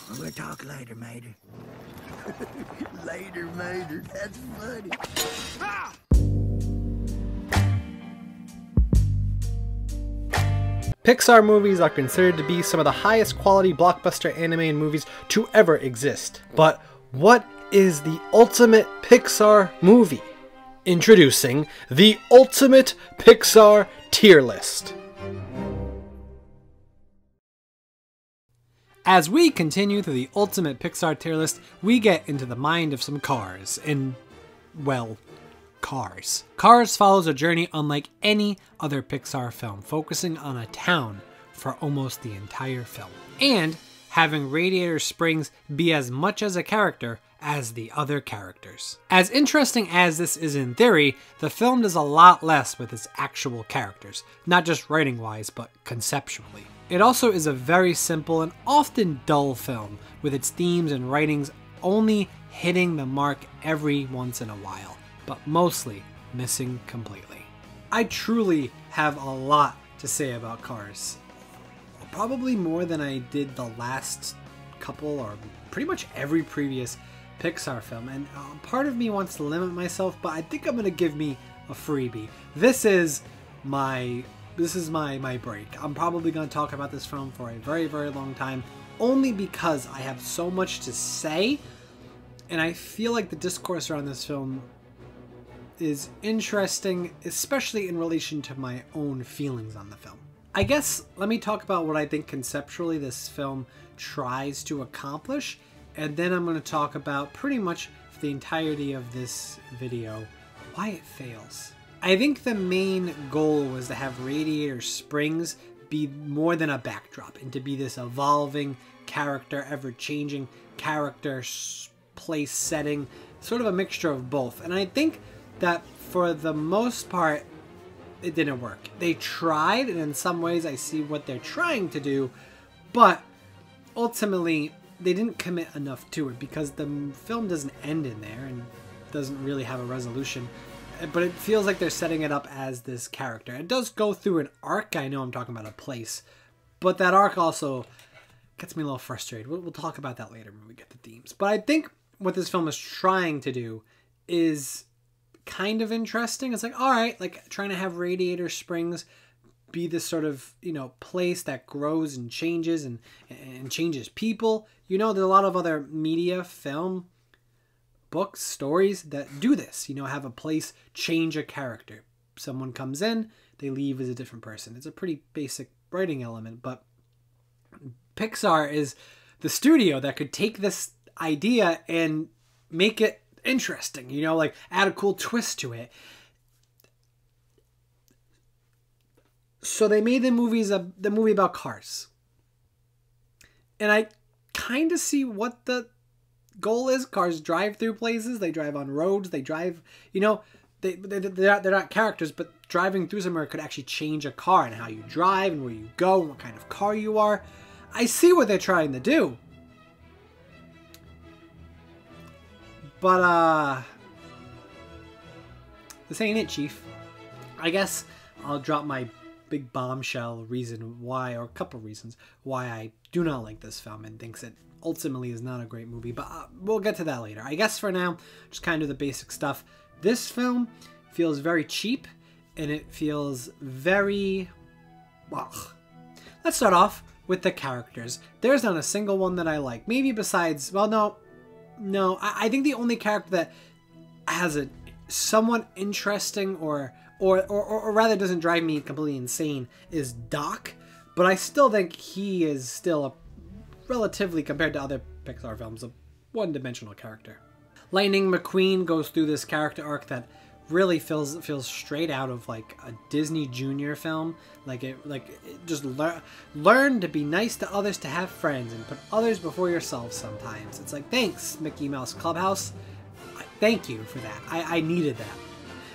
We'll talk later, Mater. Later, Mater. That's funny. Ah! Pixar movies are considered to be some of the highest quality blockbuster animated movies to ever exist. But what is the ultimate Pixar movie? Introducing the ultimate Pixar Tier List. As we continue through the ultimate Pixar Tier List, we get into the mind of some cars. Cars. Cars follows a journey unlike any other Pixar film, focusing on a town for almost the entire film, and having Radiator Springs be as much as a character as the other characters. As interesting as this is in theory, the film does a lot less with its actual characters, not just writing-wise, but conceptually. It also is a very simple and often dull film, with its themes and writings only hitting the mark every once in a while, but mostly missing completely. I truly have a lot to say about Cars. Probably more than I did the last couple, or pretty much every previous Pixar film, and part of me wants to limit myself, but I think I'm gonna give me a freebie. This is my break. I'm probably gonna talk about this film for a very, very long time, only because I have so much to say, and I feel like the discourse around this film is interesting, especially in relation to my own feelings on the film. I guess let me talk about what I think conceptually this film tries to accomplish, and then I'm going to talk about pretty much the entirety of this video why it fails. I think the main goal was to have Radiator Springs be more than a backdrop, and to be this evolving character, ever-changing character, place, setting, sort of a mixture of both. And I think that for the most part, it didn't work. They tried, and in some ways I see what they're trying to do, but ultimately they didn't commit enough to it, because the film doesn't end in there and doesn't really have a resolution. But it feels like they're setting it up as this character. It does go through an arc. I know I'm talking about a place, but that arc also gets me a little frustrated. We'll talk about that later when we get the themes. But I think what this film is trying to do is kind of interesting. It's like, all right, like trying to have Radiator Springs be this sort of, place that grows and changes and changes people. There's a lot of other media, film, books, stories that do this, have a place change a character. Someone comes in, they leave as a different person. It's a pretty basic writing element, but Pixar is the studio that could take this idea and make it interesting, like add a cool twist to it. So they made the movie about cars. And I kind of see what the goal is. Cars drive through places, they drive on roads, they drive, they're not characters, but driving through somewhere could actually change a car and how you drive and where you go and what kind of car you are. I see what they're trying to do. But, this ain't it, Chief. I guess I'll drop my big bombshell reason why, or a couple reasons why I do not like this film and thinks it ultimately is not a great movie, but we'll get to that later. I guess for now, just kind of the basic stuff. This film feels very cheap, and it feels very, well, let's start off with the characters. There's not a single one that I like. Maybe besides, well, no, I think the only character that has a somewhat interesting or rather doesn't drive me completely insane is Doc, but I still think he is still a relatively, compared to other Pixar films, a one-dimensional character. Lightning McQueen goes through this character arc that really feels straight out of like a Disney Junior film. It just learn to be nice to others, to have friends, and put others before yourself sometimes. It's like, thanks, Mickey Mouse Clubhouse. Thank you for that. I needed that.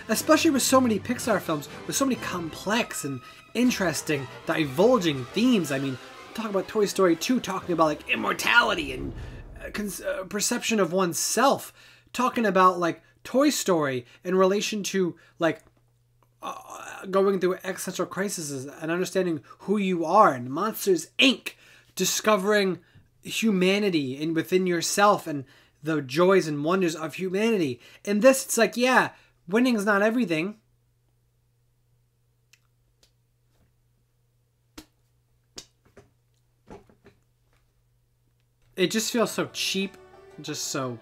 Especially with so many Pixar films, with so many complex and interesting, divulging themes. I mean, talk about Toy Story 2, talking about like immortality and perception of oneself. Talking about like Toy Story in relation to like going through existential crises and understanding who you are, and Monsters Inc. discovering humanity and within yourself and the joys and wonders of humanity. In this, it's like, yeah, winning's not everything. It just feels so cheap, just so...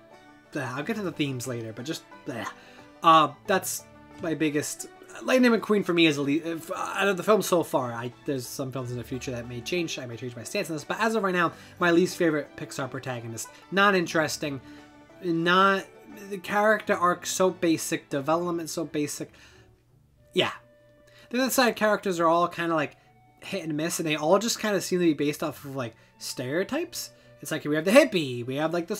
I'll get to the themes later, but just... that's my biggest... Lightning McQueen for me is out of the films so far. There's some films in the future that may change. I may change my stance on this, but as of right now, my least favorite Pixar protagonist. Not interesting. Not... The character arc so basic. Development so basic. Yeah. The other side characters are all kind of like hit and miss, and they all just kind of seem to be based off of like stereotypes. It's like we have the hippie, we have like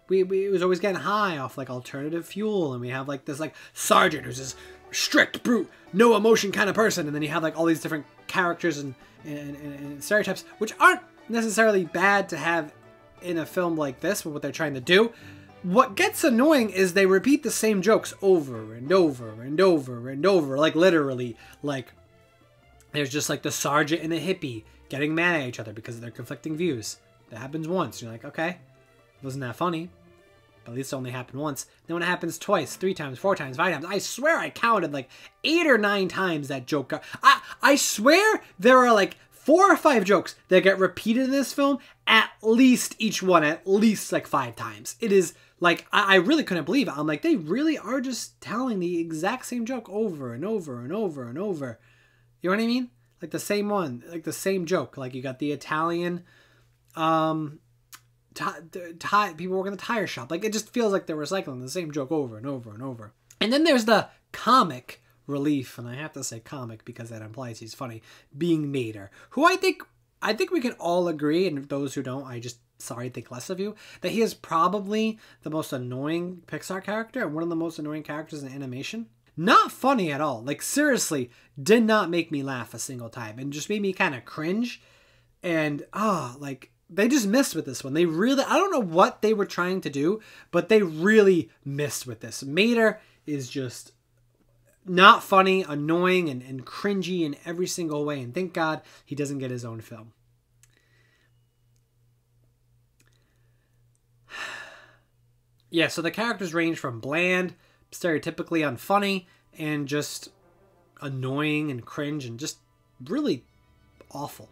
we was always getting high off like alternative fuel, and we have like this like sergeant who's this strict, brute, no emotion kind of person, and then you have like all these different characters and stereotypes, which aren't necessarily bad to have in a film like this with what they're trying to do. What gets annoying is they repeat the same jokes over and over and over and over, like literally, like there's just like the sergeant and the hippie getting mad at each other because of their conflicting views. That happens once. You're like, okay, wasn't that funny? But at least it only happened once. Then when it happens twice, 3 times, 4 times, 5 times, I swear I counted like 8 or 9 times that joke. I swear there are like 4 or 5 jokes that get repeated in this film, at least each one, at least like 5 times. It is like, I really couldn't believe it. I'm like, they really are just telling the exact same joke over and over and over and over. You know what I mean? Like the same one, like the same joke. Like you got the Italian... people work in the tire shop. Like, it just feels like they're recycling the same joke over and over and over. And then there's the comic relief, and I have to say comic because that implies he's funny, being Mater, who I think we can all agree, and those who don't, think less of you, that he is probably the most annoying Pixar character and one of the most annoying characters in animation. Not funny at all. Like, seriously, did not make me laugh a single time, and just made me kind of cringe. And, like... They just missed with this one. They really... I don't know what they were trying to do, but they really missed with this. Mater is just not funny, annoying, and cringy in every single way. And thank God he doesn't get his own film. Yeah, so the characters range from bland, stereotypically unfunny, and just annoying and cringe and just really awful.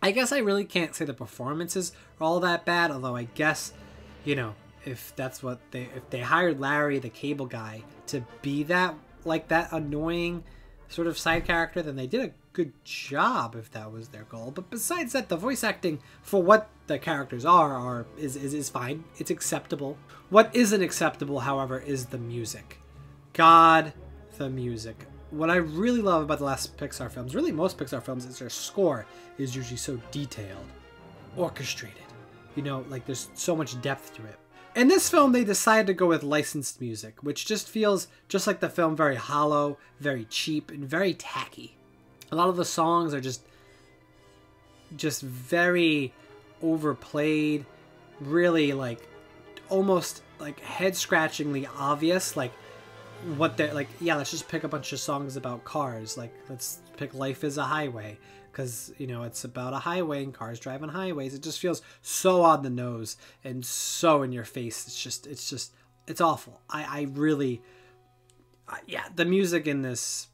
I guess I really can't say the performances are all that bad, although I guess, you know, if they hired Larry, the cable guy, to be that annoying sort of side character, then they did a good job if that was their goal. But besides that, the voice acting for what the characters is fine. It's acceptable. What isn't acceptable, however, is the music. God, the music. What I really love about the last Pixar films, really most Pixar films, is their score is usually so detailed, orchestrated. You know, like there's so much depth to it. In this film, they decided to go with licensed music, which just feels just like the film, very hollow, very cheap, and very tacky. A lot of the songs are just very overplayed, really like almost like head-scratchingly obvious, like what they're like, yeah, let's just pick a bunch of songs about cars. Like, let's pick Life is a Highway, because, you know, it's about a highway and cars drive on highways. It just feels so on the nose and so in your face. It's awful. Yeah, the music in this,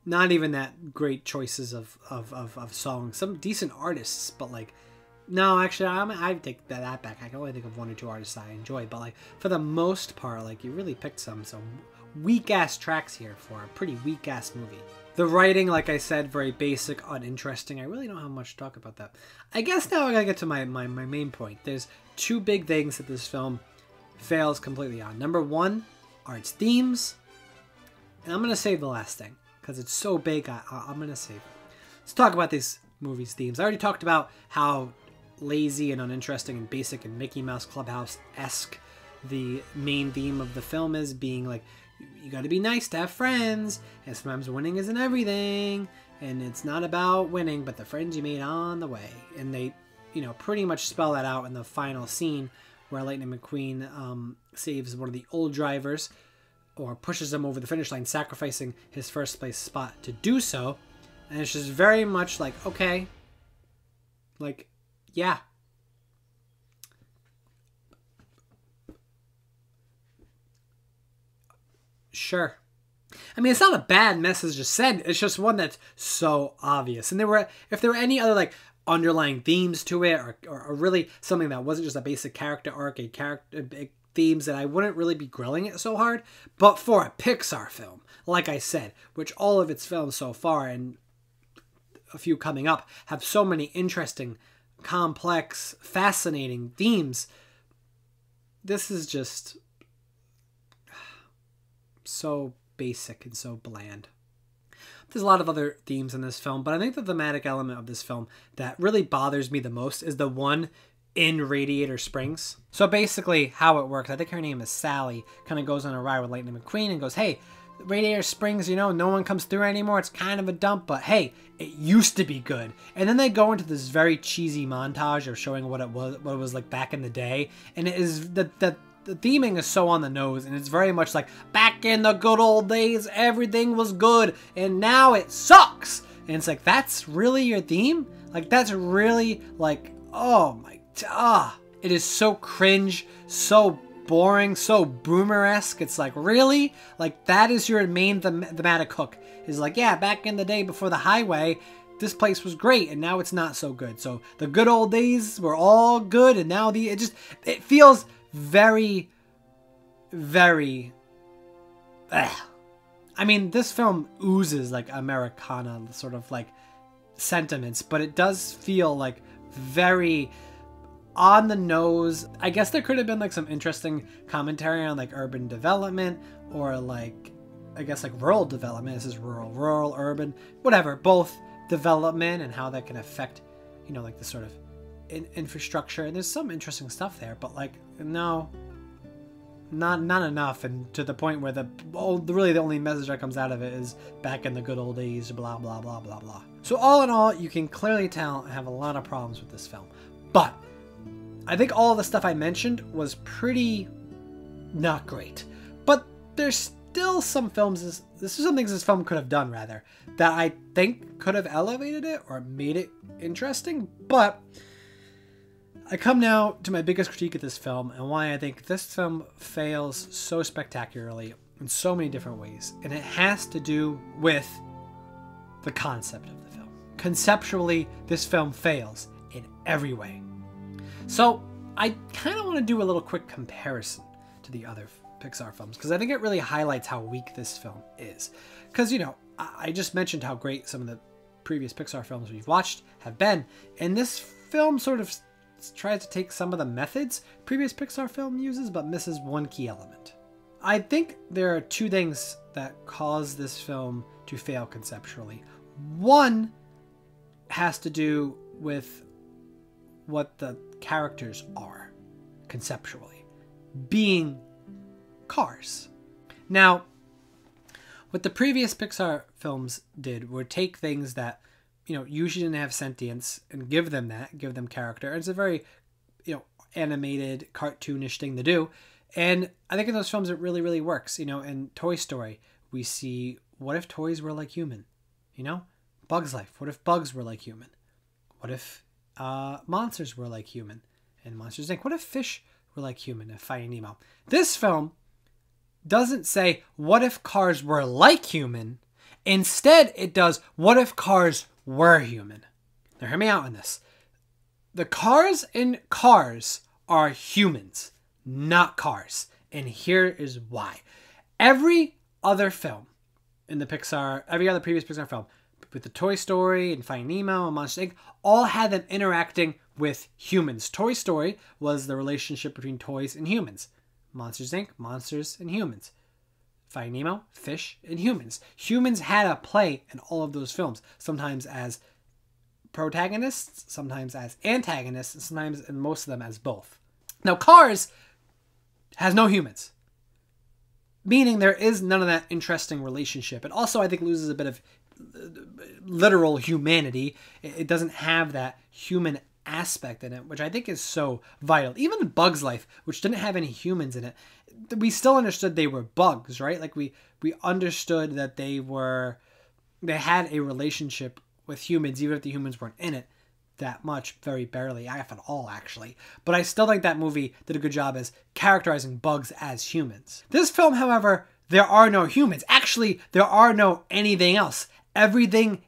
not even that great choices of songs. Some decent artists, but like, no, actually, I take that back. I can only think of 1 or 2 artists I enjoy, but like for the most part, like you really picked some weak ass tracks here for a pretty weak ass movie. The writing, like I said, very basic, uninteresting. I really don't have much to talk about that. I guess now I gotta get to my main point. There's 2 big things that this film fails completely on. Number 1 are its themes, and I'm gonna save the last thing because it's so big. I'm gonna save it. Let's talk about these movies' themes. I already talked about how lazy and uninteresting and basic and Mickey Mouse Clubhouse-esque the main theme of the film is, being like, you got to be nice to have friends, and sometimes winning isn't everything, and it's not about winning but the friends you made on the way. And they, you know, pretty much spell that out in the final scene where Lightning McQueen saves one of the old drivers, or pushes him over the finish line, sacrificing his first place spot to do so. And it's just very much like, okay, like, yeah, Sure. I mean, it's not a bad message to send. It's just one that's so obvious. And if there were any other like underlying themes to it, or really something that wasn't just a basic character arc, themes, that I wouldn't really be grilling it so hard. But for a Pixar film, like I said, which all of its films so far and a few coming up have so many interesting, complex, fascinating themes, this is just so basic and so bland. There's a lot of other themes in this film, but I think the thematic element of this film that really bothers me the most is the one in Radiator Springs. So basically how it works, I think her name is Sally, kind of goes on a ride with Lightning McQueen and goes, hey, Radiator Springs, no one comes through anymore. It's kind of a dump, but hey, it used to be good. And then they go into this very cheesy montage of showing what it was like back in the day. And it is the theming is so on the nose, and it's very much like, back in the good old days, everything was good, and now it sucks. And it's like, that's really your theme? Like, that's really like, oh my, it is so cringe, so boring, so boomer-esque. It's like, really? Like, that is your main thematic hook, is like, yeah, back in the day before the highway, this place was great, and now it's not so good. So the good old days were all good, and now it feels very, very, I mean, this film oozes like Americana sort of like sentiments, but it does feel like very on the nose. I guess there could have been like some interesting commentary on like urban development, or like, I guess like rural development. This is rural, urban, whatever, both development and how that can affect, like the sort of infrastructure. And there's some interesting stuff there, but like, no, not enough, and to the point where really the only message that comes out of it is back in the good old days, blah blah blah blah blah. So all in all, you can clearly tell I have a lot of problems with this film, but I think all the stuff I mentioned was pretty not great. But there's still some films, this is some things this film could have done rather, that I think could have elevated it or made it interesting. But I come now to my biggest critique of this film, and why I think this film fails so spectacularly in so many different ways. And it has to do with the concept of the film. Conceptually, this film fails in every way. So I kind of want to do a little quick comparison to the other Pixar films, because I think it really highlights how weak this film is. Because, I just mentioned how great some of the previous Pixar films we've watched have been, and this film sort of tries to take some of the methods previous Pixar film uses, but misses one key element. I think there are two things that cause this film to fail conceptually. One has to do with what the characters are conceptually, being cars. Now, what the previous Pixar films did were take things that usually didn't have sentience and give them character. It's a very, animated, cartoonish thing to do. And I think in those films it really, really works. In Toy Story, we see, what if toys were like human? Bug's Life, what if bugs were like human? What if monsters were like human? And Monsters Inc., what if fish were like human? And Finding Nemo. This film doesn't say, what if cars were like human? Instead, it does, what if cars were human? Now, hear me out on this. The cars in Cars are humans, not cars. And here is why. Every other film in the Pixar, every other previous Pixar film, with the Toy Story and Finding Nemo and Monsters Inc., all had them interacting with humans. Toy Story was the relationship between toys and humans. Monsters Inc., monsters and humans. Finding Nemo, fish and humans. Humans had a play in all of those films, sometimes as protagonists, sometimes as antagonists, and sometimes, and most of them, as both. Now, Cars has no humans, meaning there is none of that interesting relationship. It also, I think, loses a bit of literal humanity. It doesn't have that human aspect in it, which I think is so vital. Even Bug's Life, which didn't have any humans in it, we still understood they were bugs, right? Like we understood that they had a relationship with humans, even if the humans weren't in it that much, very barely, if at all, actually. But I still think that movie did a good job as characterizing bugs as humans. This film, however, there are no humans. Actually, there are no anything else. Everything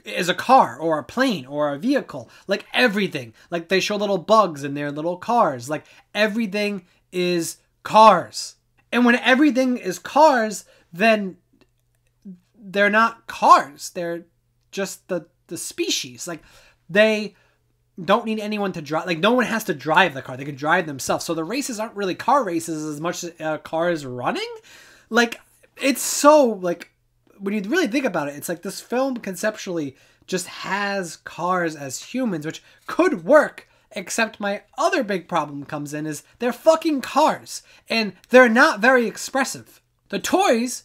is a car or a plane or a vehicle. Like everything. Like they show little bugs in their little cars. Like everything is cars. And when everything is cars, then they're not cars. They're just the species. Like they don't need anyone to drive. Like no one has to drive the car. They can drive themselves. So the races aren't really car races as much as cars running. Like it's so like when you really think about it, it's like this film conceptually just has cars as humans, which could work. Except my other big problem comes in is they're fucking cars and they're not very expressive. The toys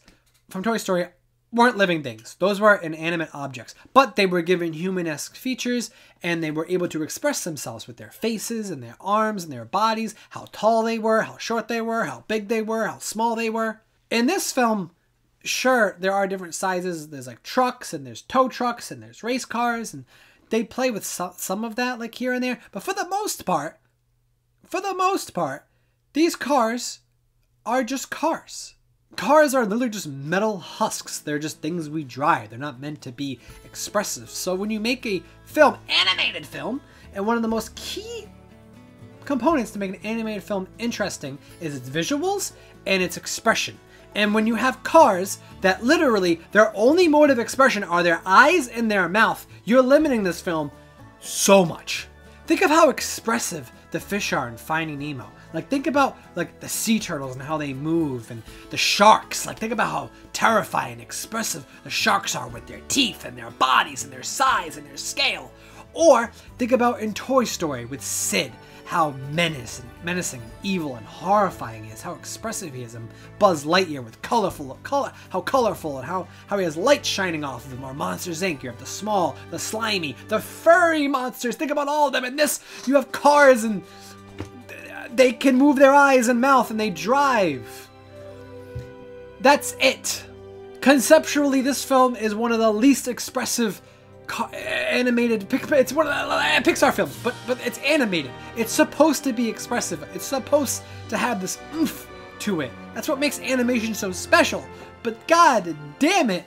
from Toy Story weren't living things. Those were inanimate objects, but they were given human-esque features and they were able to express themselves with their faces and their arms and their bodies, how tall they were, how short they were, how big they were, how small they were. In this film, sure, there are different sizes. There's like trucks and there's tow trucks and there's race cars and they play with some of that like here and there. But for the most part, these cars are just cars. Cars are literally just metal husks. They're just things we drive. They're not meant to be expressive. So when you make a film, animated film, and one of the most key components to make an animated film interesting is its visuals and its expression. And when you have cars that literally their only mode of expression are their eyes and their mouth, you're limiting this film so much. Think of how expressive the fish are in Finding Nemo. Like think about like the sea turtles and how they move, and the sharks. Like think about how terrifying and expressive the sharks are with their teeth and their bodies and their size and their scale. Or think about in Toy Story with Sid, how menacing, evil, and horrifying he is, how expressive he is, and Buzz Lightyear with how colorful, and how he has light shining off of him. Or Monsters Inc. You have the small, the slimy, the furry monsters. Think about all of them. In this, you have cars and they can move their eyes and mouth and they drive. That's it. Conceptually, this film is one of the least expressive animated. It's one of the Pixar films, but it's animated. It's supposed to be expressive. It's supposed to have this oomph to it. That's what makes animation so special. But god damn it,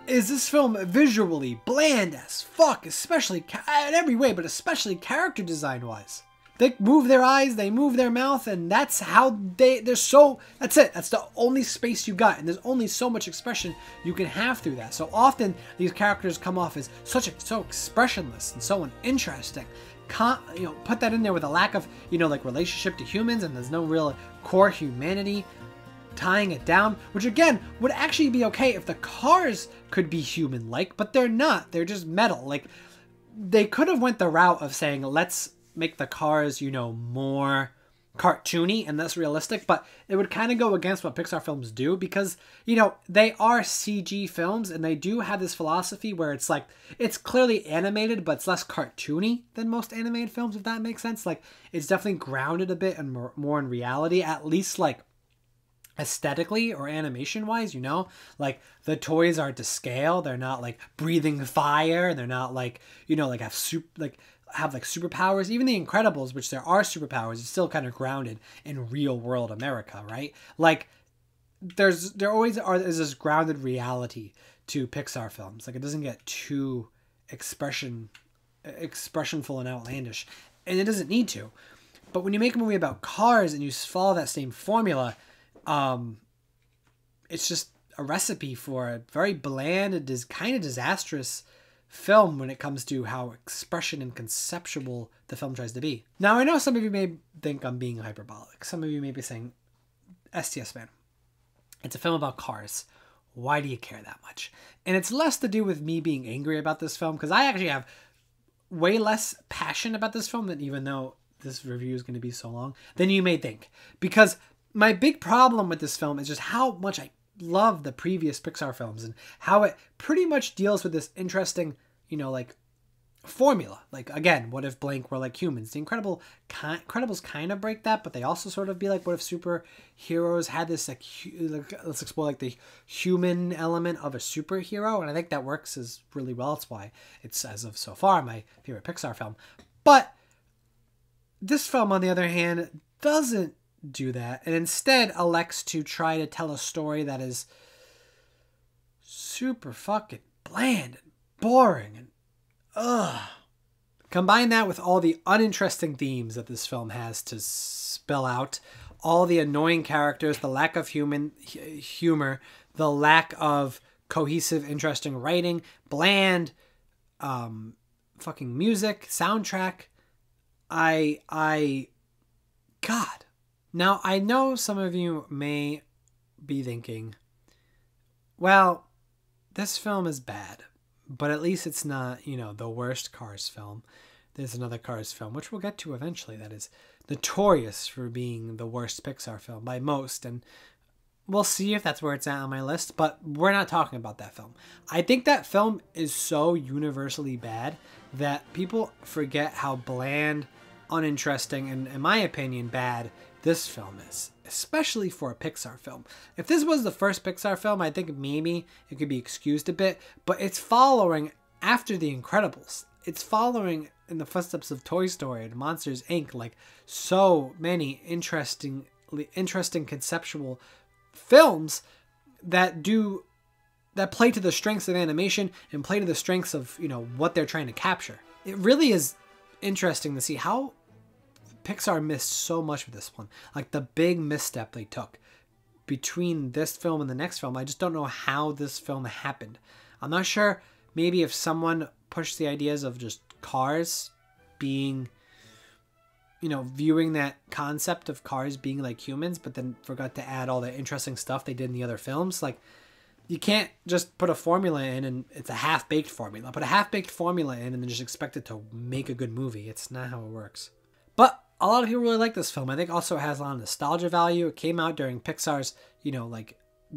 is this film visually bland as fuck, especially in every way, but especially character design wise. They move their eyes, they move their mouth, and that's how that's it. That's the only space you got, and there's only so much expression you can have through that. So often, these characters come off as so expressionless and so uninteresting. Put that in there with a lack of, like relationship to humans, and there's no real core humanity tying it down, which again, would actually be okay if the cars could be human-like, but they're not. They're just metal. Like, they could have went the route of saying, let's make the cars, more cartoony and less realistic, but it would kind of go against what Pixar films do because, they are CG films and they do have this philosophy where it's like, it's clearly animated, but it's less cartoony than most animated films, if that makes sense. Like, it's definitely grounded a bit and more in reality, at least like aesthetically or animation wise, like the toys are to scale. They're not like breathing fire. They're not like, have superpowers. Even the Incredibles, which there are superpowers, is still kind of grounded in real world America, right? Like there always is this grounded reality to Pixar films. Like it doesn't get too expressionful and outlandish, and it doesn't need to. But when you make a movie about cars and you follow that same formula, it's just a recipe for a very bland and kind of disastrous film when it comes to how expression and conceptual the film tries to be. Now, I know some of you may think I'm being hyperbolic. Some of you may be saying, STS man, it's a film about cars. Why do you care that much? And it's less to do with me being angry about this film, because I actually have way less passion about this film than, even though this review is going to be so long, than you may think. Because my big problem with this film is just how much I love the previous Pixar films and how it pretty much deals with this interesting, like formula. Like, again, what if blank were like humans? The Incredibles kind of break that, but they also sort of be like, what if superheroes had this like let's explore like the human element of a superhero? And I think that works as really well. That's why it's, as of so far, my favorite Pixar film. But this film, on the other hand, doesn't do that and instead elects to try to tell a story that is super fucking bland and boring and Combine that with all the uninteresting themes that this film has to spell out, all the annoying characters, the lack of humor, the lack of cohesive, interesting writing, bland fucking music, soundtrack. God. Now, I know some of you may be thinking, well, this film is bad, but at least it's not, the worst Cars film. There's another Cars film, which we'll get to eventually, that is notorious for being the worst Pixar film by most, and we'll see if that's where it's at on my list, but we're not talking about that film. I think that film is so universally bad that people forget how bland, uninteresting, and, in my opinion, bad this film is, especially for a Pixar film. If this was the first Pixar film, I think maybe it could be excused a bit, but it's following after The Incredibles. It's following in the footsteps of Toy Story and Monsters, Inc. Like so many interesting conceptual films that play to the strengths of animation and play to the strengths of, what they're trying to capture. It really is interesting to see how Pixar missed so much with this one. Like the big misstep they took between this film and the next film. I just don't know how this film happened. I'm not sure. Maybe if someone pushed the ideas of just cars being, viewing that concept of cars being like humans, but then forgot to add all the interesting stuff they did in the other films. Like, you can't just put a formula in and it's a half-baked formula. Put a half-baked formula in and then just expect it to make a good movie. It's not how it works. But a lot of people really like this film. I think also it has a lot of nostalgia value. It came out during Pixar's,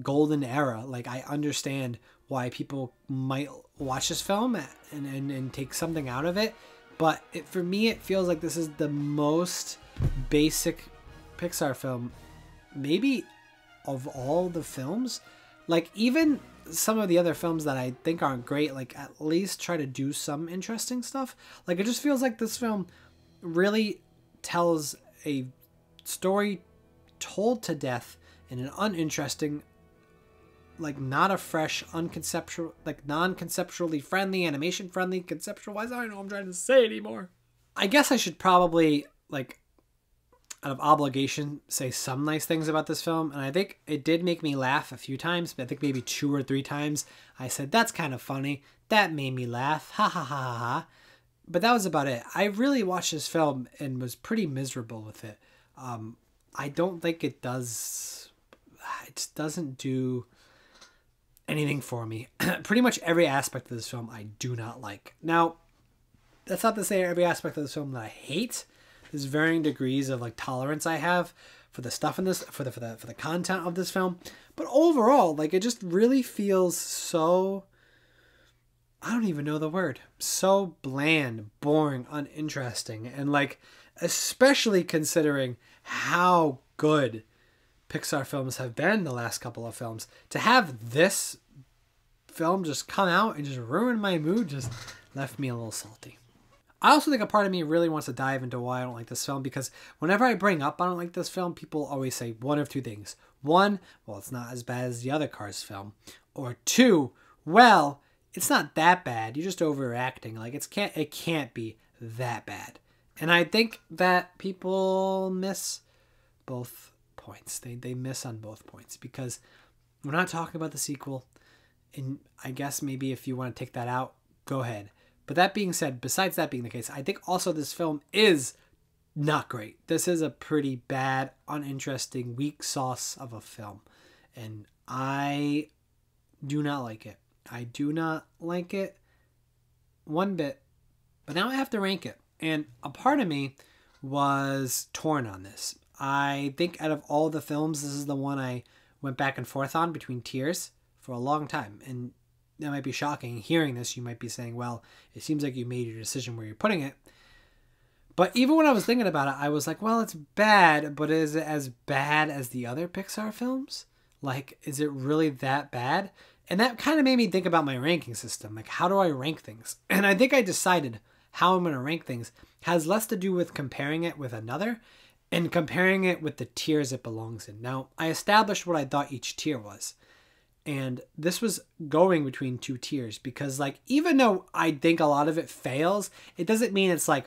golden era. Like, I understand why people might watch this film and take something out of it. But for me, it feels like this is the most basic Pixar film, maybe of all the films. Like, even some of the other films that I think aren't great, like, at least try to do some interesting stuff. Like, it just feels like this film really tells a story told to death in an uninteresting, like, not a fresh, unconceptual, like, non-conceptually friendly, animation friendly, conceptualized. I don't know what I'm trying to say anymore. I guess I should probably, like, out of obligation, say some nice things about this film. And I think it did make me laugh a few times. I think maybe 2 or 3 times I said, that's kind of funny. That made me laugh. Ha ha ha ha ha. But that was about it. I really watched this film and was pretty miserable with it. I don't think it doesn't do anything for me. Pretty much every aspect of this film I do not like. Now, that's not to say every aspect of this film that I hate. There's varying degrees of like tolerance I have for the stuff in this, for the content of this film. But overall, like, it just really feels so, I don't even know the word, so bland, boring, uninteresting. And like, especially considering how good Pixar films have been the last couple of films, to have this film just come out and just ruin my mood just left me a little salty. I also think a part of me really wants to dive into why I don't like this film, because whenever I bring up I don't like this film, people always say one of 2 things. 1, well, it's not as bad as the other Cars film. Or 2, well, it's not that bad. You're just overreacting. Like, it can't be that bad. And I think that people miss both points. They miss on both points, because we're not talking about the sequel. And I guess maybe if you want to take that out, go ahead. But that being said, besides that being the case, I think also this film is not great. This is a pretty bad, uninteresting, weak sauce of a film. And I do not like it. I do not like it one bit. But now I have to rank it. And a part of me was torn on this. I think out of all the films, this is the one I went back and forth on between tiers for a long time. And that might be shocking. Hearing this, you might be saying, well, it seems like you made your decision where you're putting it. But even when I was thinking about it, I was like, well, it's bad, but is it as bad as the other Pixar films? Like, is it really that bad? And that kind of made me think about my ranking system. Like, how do I rank things? And I think I decided how I'm going to rank things has less to do with comparing it with another and comparing it with the tiers it belongs in. Now, I established what I thought each tier was. And this was going between two tiers because, like, even though I think a lot of it fails, it doesn't mean it's like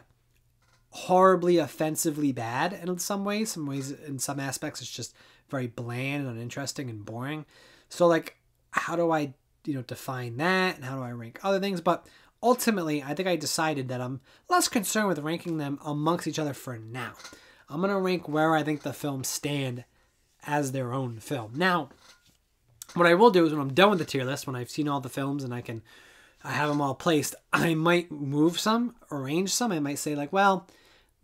horribly offensively bad in some ways. In some aspects, it's just very bland and uninteresting and boring. So, like, how do I, define that, and how do I rank other things? But ultimately, I think I decided that I'm less concerned with ranking them amongst each other for now. I'm going to rank where I think the films stand as their own film. Now, what I will do is when I'm done with the tier list, when I've seen all the films and I have them all placed, I might move some, arrange some. I might say, like, well,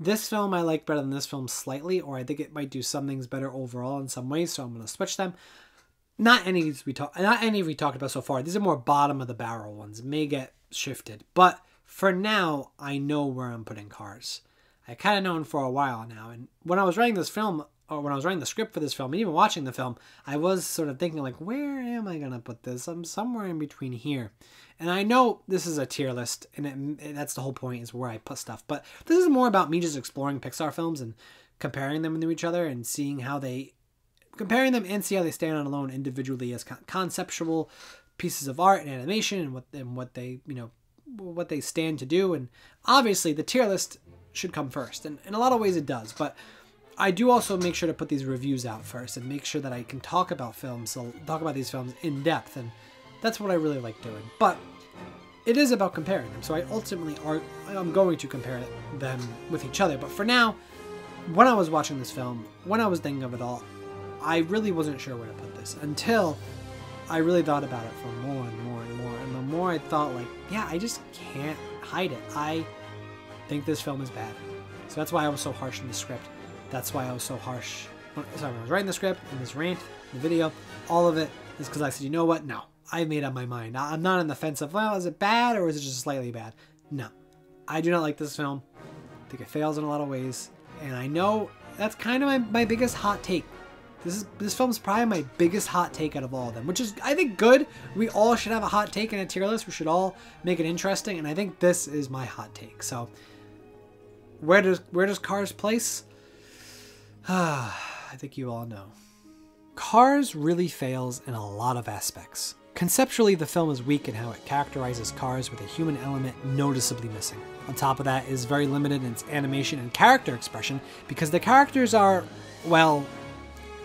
this film I like better than this film slightly, or I think it might do some things better overall in some ways, so I'm going to switch them. Not any we talked about so far. These are more bottom of the barrel ones. May get shifted, but for now, I know where I'm putting Cars. I kind of known for a while now, and when I was writing this film, or when I was writing the script for this film, and even watching the film, I was sort of thinking, like, where am I gonna put this? I'm somewhere in between here, and I know this is a tier list, and that's the whole point, is where I put stuff. But this is more about me just exploring Pixar films and comparing them to each other and seeing how they see how they stand on alone individually as conceptual pieces of art and animation, and what they stand to do. And obviously the tier list should come first, and in a lot of ways it does, but I do also make sure to put these reviews out first and make sure that I can talk about these films in depth, and that's what I really like doing. But it is about comparing them, so I'm going to compare them with each other. But for now, when I was watching this film, when I was thinking of it all, I really wasn't sure where to put this until I really thought about it for more and more and more. And the more I thought, like, yeah, I just can't hide it. I think this film is bad. So that's why I was so harsh in the script. That's why I was so harsh. When I was writing the script, in this rant, in the video, all of it is because I said, you know what? No, I made up my mind. I'm not on the fence of, well, is it bad or is it just slightly bad? No, I do not like this film. I think it fails in a lot of ways. And I know that's kind of my biggest hot take. This film's probably my biggest hot take out of all of them, which is, I think, good. We all should have a hot take in a tier list. We should all make it interesting, and I think this is my hot take. So, where does Cars place? I think you all know. Cars really fails in a lot of aspects. Conceptually, the film is weak in how it characterizes cars with a human element noticeably missing. On top of that, it is very limited in its animation and character expression because the characters are, well,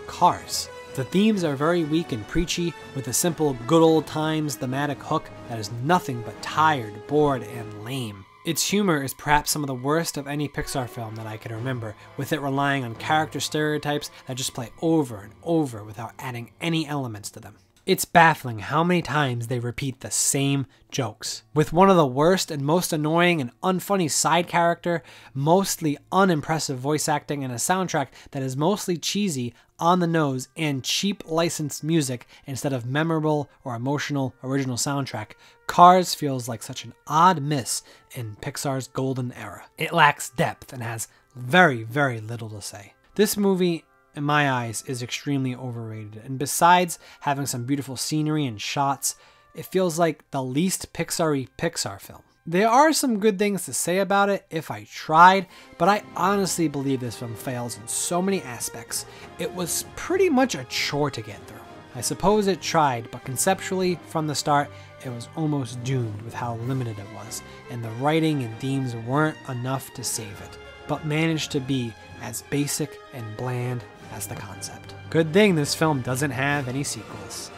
cars. The themes are very weak and preachy, with a simple good old times thematic hook that is nothing but tired, bored, and lame. Its humor is perhaps some of the worst of any Pixar film that I can remember, with it relying on character stereotypes that just play over and over without adding any elements to them. It's baffling how many times they repeat the same jokes, with one of the worst and most annoying and unfunny side character, mostly unimpressive voice acting, and a soundtrack that is mostly cheesy, on the nose, and cheap licensed music instead of memorable or emotional original soundtrack. Cars feels like such an odd miss in Pixar's golden era. It lacks depth and has very, very little to say. This movie, in my eyes, is extremely overrated, and besides having some beautiful scenery and shots, it feels like the least Pixar-y Pixar film. There are some good things to say about it if I tried, but I honestly believe this film fails in so many aspects. It was pretty much a chore to get through. I suppose it tried, but conceptually, from the start, it was almost doomed with how limited it was, and the writing and themes weren't enough to save it, but managed to be as basic and bland as the concept. Good thing this film doesn't have any sequels.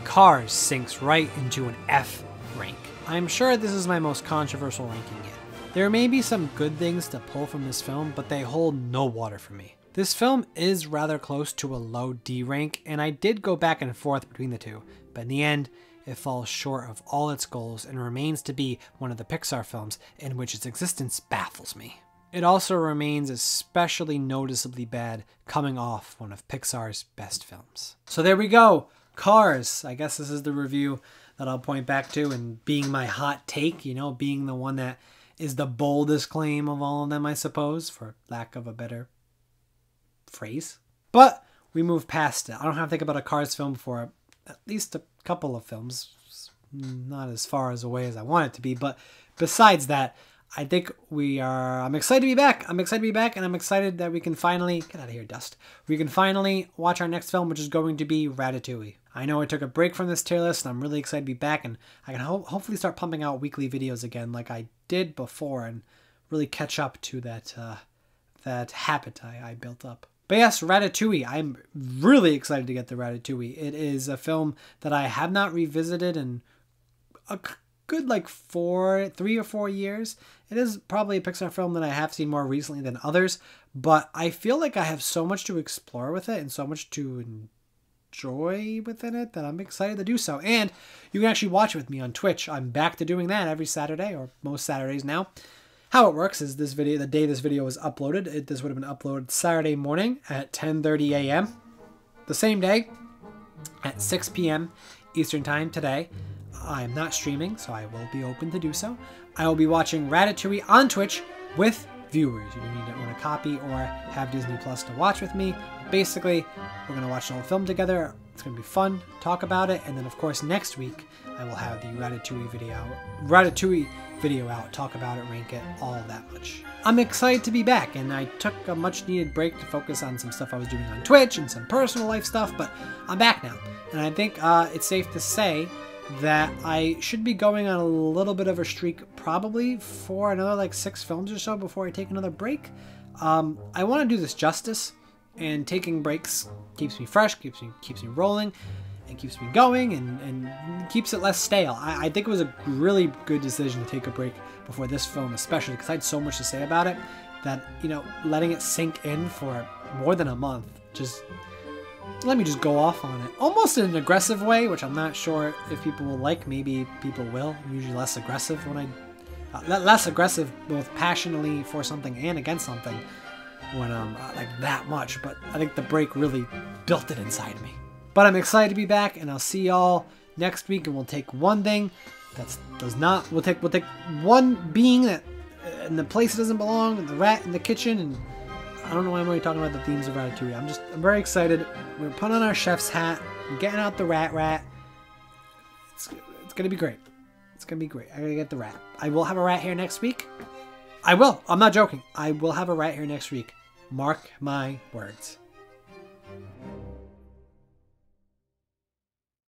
Cars sinks right into an F rank. I'm sure this is my most controversial ranking yet. There may be some good things to pull from this film, but they hold no water for me. This film is rather close to a low D rank, and I did go back and forth between the two, but in the end, it falls short of all its goals and remains to be one of the Pixar films in which its existence baffles me. It also remains especially noticeably bad coming off one of Pixar's best films. So there we go, Cars. I guess this is the review that I'll point back to and being my hot take, being the one that is the boldest claim of all of them, I suppose, for lack of a better phrase. But we move past it. I don't have to think about a Cars film for at least a couple of films. Not as far as away as I want it to be, but besides that, I think I'm excited to be back. I'm excited to be back, and I'm excited that we can finally, get out of here, Dust. We can finally watch our next film, which is going to be Ratatouille. I know I took a break from this tier list, and I'm really excited to be back, and I can hopefully start pumping out weekly videos again like I did before, and really catch up to that habit I built up. But yes, Ratatouille. I'm really excited to get to Ratatouille. It is a film that I have not revisited in a good like 3 or 4 years. It is probably a Pixar film that I have seen more recently than others, but I feel like I have so much to explore with it and so much to enjoy within it that I'm excited to do so. And you can actually watch it with me on Twitch. I'm back to doing that every Saturday, or most Saturdays now. How it works is this video, the day this video was uploaded, this would have been uploaded Saturday morning at 10:30 a.m. The same day at 6 p.m. Eastern Time today. I am not streaming, so I will be open to do so. I will be watching Ratatouille on Twitch with viewers. You need to own a copy or have Disney Plus to watch with me. Basically, we're going to watch the whole film together. It's going to be fun, talk about it, and then of course next week I will have the Ratatouille video out, talk about it, rank it, all that much. I'm excited to be back, and I took a much needed break to focus on some stuff I was doing on Twitch and some personal life stuff, but I'm back now. And I think it's safe to say that I should be going on a little bit of a streak probably for another like 6 films or so before I take another break. I want to do this justice, and taking breaks keeps me fresh, keeps me rolling, and keeps me going, and keeps it less stale. I think it was a really good decision to take a break before this film, especially because I had so much to say about it that, you know, letting it sink in for more than a month, just let me just go off on it. Almost in an aggressive way, which I'm not sure if people will like. Maybe people will. I'm usually less aggressive when less aggressive both passionately for something and against something when I'm like that much. But I think the break really built it inside me. But I'm excited to be back, and I'll see y'all next week, and we'll take one thing we'll take one being that in the place it doesn't belong, the rat in the kitchen, and I don't know why I'm already talking about the themes of Ratatouille. I'm very excited. We're putting on our chef's hat, we're getting out the rat. It's gonna be great. It's gonna be great. I gotta get the rat. I will have a rat here next week. I will. I'm not joking. I will have a rat here next week. Mark my words.